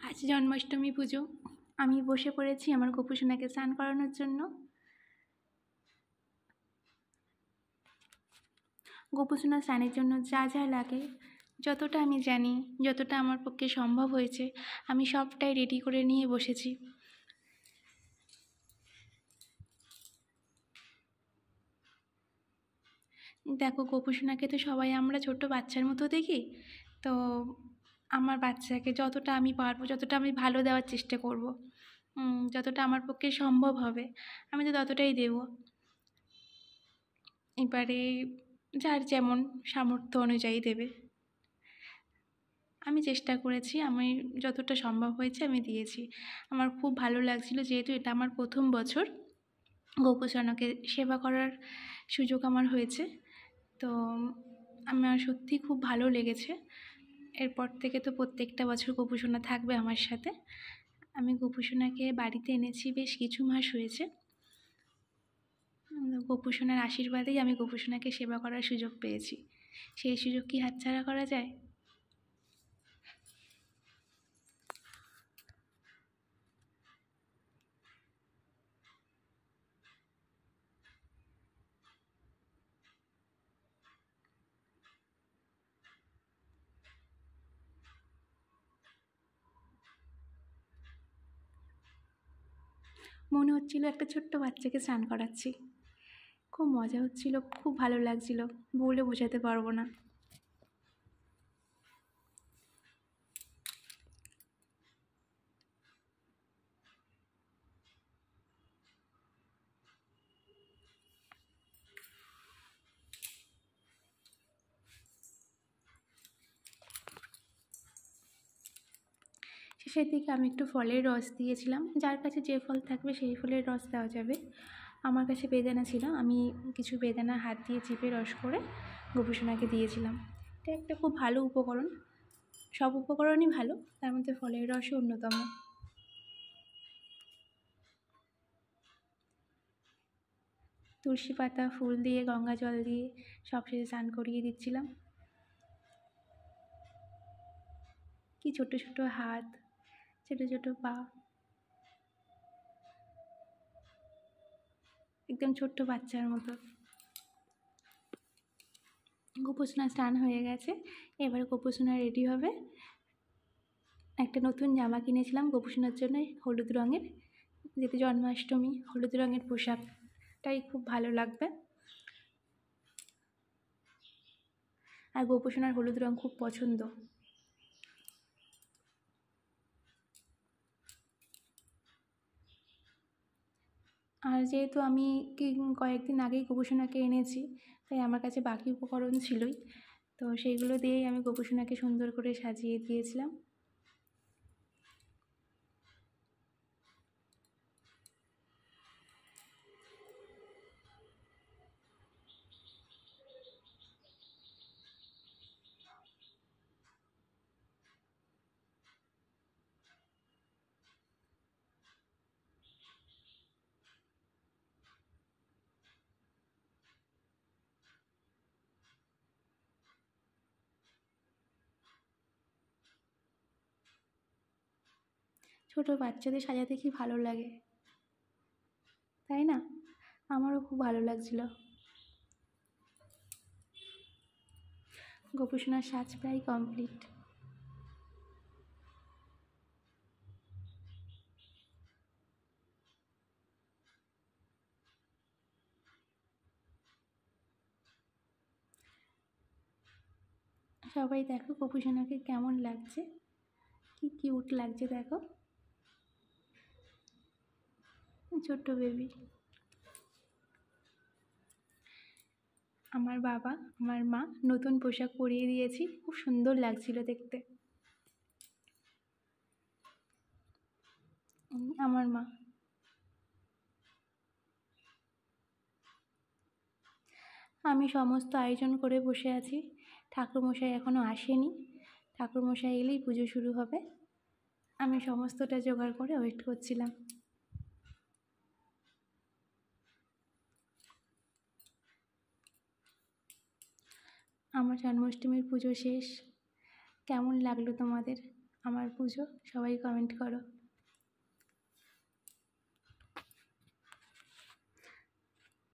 আজ জন্মাষ্টমী পুজো। আমি বসে পড়েছি আমার গোপুসোনাকে স্নান করানোর জন্য। গোপুসোনা স্নানের জন্য যা যা লাগে, যতটা আমি জানি, যতটা আমার পক্ষে সম্ভব হয়েছে, আমি সবটাই রেডি করে নিয়ে বসেছি। দেখো, গোপুসোনাকে তো সবাই আমরা ছোট্ট বাচ্চার মতো দেখি, তো আমার বাচ্চাকে যতটা আমি পারবো, যতটা আমি ভালো দেওয়ার চেষ্টা করব, যতটা আমার পক্ষে সম্ভব হবে আমি তো ততটাই দেব। এবারে যার যেমন সামর্থ্য অনুযায়ী দেবে। আমি চেষ্টা করেছি, আমি যতটা সম্ভব হয়েছে আমি দিয়েছি। আমার খুব ভালো লাগছিল, যেহেতু এটা আমার প্রথম বছর গোপুসোনাকে সেবা করার সুযোগ আমার হয়েছে, তো আমার সত্যি খুব ভালো লেগেছে। এরপর থেকে তো প্রত্যেকটা বছর গোপুসোনা থাকবে আমার সাথে। আমি গোপুসোনাকে বাড়িতে এনেছি বেশ কিছু মাস হয়েছে। গোপুসোনার আশীর্বাদেই আমি গোপুসোনাকে সেবা করার সুযোগ পেয়েছি। সেই সুযোগ কি হাতছাড়া করা যায়? মনে হচ্ছিল একটা ছোট্ট বাচ্চাকে স্নান করাচ্ছি। খুব মজা হচ্ছিল, খুব ভালো লাগছিল, বলে বোঝাতে পারবো না। শেষের দিকে আমি একটু ফলের রস দিয়েছিলাম, যার কাছে যে ফল থাকবে সেই ফলের রস দেওয়া যাবে। আমার কাছে বেদানা ছিল, আমি কিছু বেদানা হাত দিয়ে চিপে রস করে গোপুসোনাকে দিয়েছিলাম। এটা একটা খুব ভালো উপকরণ, সব উপকরণই ভালো, তার মধ্যে ফলের রসও অন্যতম। তুলসী পাতা, ফুল দিয়ে, গঙ্গা জল দিয়ে সবশেষে স্নান করিয়ে দিচ্ছিলাম। কি ছোট ছোট হাত, ছোট ছোট পা, একদম ছোট্ট বাচ্চার মতো। গোপুসোনা স্নান হয়ে গেছে, এবার গোপুসোনা রেডি হবে। একটা নতুন জামা কিনেছিলাম গোপুসোনার জন্য, হলুদ রঙের, যেহেতু জন্মাষ্টমী, হলুদ রঙের পোশাকটাই খুব ভালো লাগবে। আর গোপুসোনার হলুদ রঙ খুব পছন্দ। আর যেহেতু আমি কয়েকদিন আগেই গোপুসোনাকে এনেছি, তাই আমার কাছে বাকি উপকরণ ছিলই, তো সেইগুলো দিয়েই আমি গোপুসোনাকে সুন্দর করে সাজিয়ে দিয়েছিলাম। ছোট বাচ্চাদের সাজাতে কি ভালো লাগে, তাই না? আমারও খুব ভালো লাগছিল। গোপুসোনার সাজ প্রায় কমপ্লিট। সবাই দেখো গোপুসোনাকে কেমন লাগছে, কি কিউট লাগছে দেখো, ছোট্ট বেবি। আমার বাবা, আমার মা নতুন পোশাক পরিয়ে দিয়েছি, খুব সুন্দর লাগছিল দেখতে। আমার মা। আমি সমস্ত আয়োজন করে বসে আছি, ঠাকুরমশাই এখনও আসেনি, ঠাকুরমশাই এলেই পুজো শুরু হবে। আমি সমস্তটা জোগাড় করে ওয়েট করছিলাম। আমার জন্মাষ্টমীর পুজো শেষ। কেমন লাগলো তোমাদের? আমার পুজো, সবাই কমেন্ট করো।